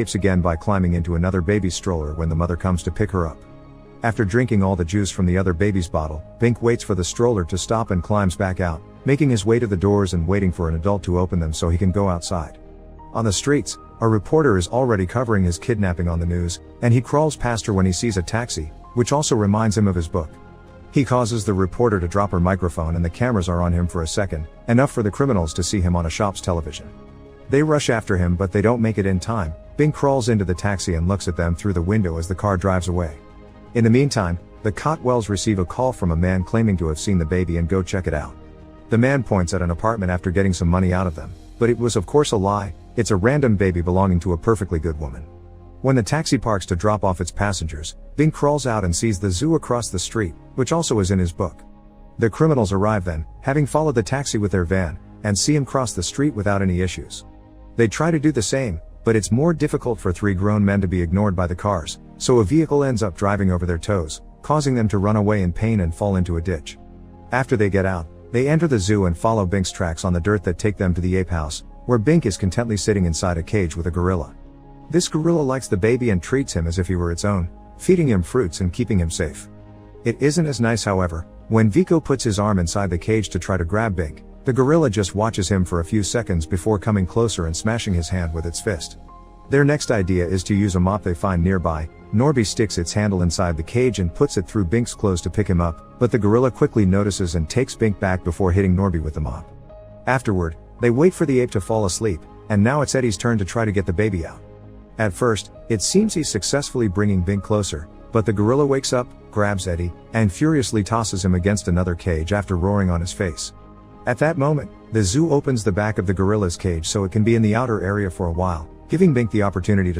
escapes again by climbing into another baby's stroller when the mother comes to pick her up. After drinking all the juice from the other baby's bottle, Bink waits for the stroller to stop and climbs back out, making his way to the doors and waiting for an adult to open them so he can go outside. On the streets, a reporter is already covering his kidnapping on the news, and he crawls past her when he sees a taxi, which also reminds him of his book. He causes the reporter to drop her microphone and the cameras are on him for a second, enough for the criminals to see him on a shop's television. They rush after him but they don't make it in time. Bink crawls into the taxi and looks at them through the window as the car drives away. In the meantime, the Cotwells receive a call from a man claiming to have seen the baby and go check it out. The man points at an apartment after getting some money out of them, but it was of course a lie. It's a random baby belonging to a perfectly good woman. When the taxi parks to drop off its passengers, Bink crawls out and sees the zoo across the street, which also is in his book. The criminals arrive then, having followed the taxi with their van, and see him cross the street without any issues. They try to do the same, but it's more difficult for three grown men to be ignored by the cars, so a vehicle ends up driving over their toes, causing them to run away in pain and fall into a ditch. After they get out, they enter the zoo and follow Bink's tracks on the dirt that take them to the ape house, where Bink is contently sitting inside a cage with a gorilla. This gorilla likes the baby and treats him as if he were its own, feeding him fruits and keeping him safe. It isn't as nice, however, when Vico puts his arm inside the cage to try to grab Bink. The gorilla just watches him for a few seconds before coming closer and smashing his hand with its fist. Their next idea is to use a mop they find nearby. Norby sticks its handle inside the cage and puts it through Bink's clothes to pick him up, but the gorilla quickly notices and takes Bink back before hitting Norby with the mop. Afterward, they wait for the ape to fall asleep, and now it's Eddie's turn to try to get the baby out. At first, it seems he's successfully bringing Bink closer, but the gorilla wakes up, grabs Eddie, and furiously tosses him against another cage after roaring on his face. At that moment, the zoo opens the back of the gorilla's cage so it can be in the outer area for a while, giving Bink the opportunity to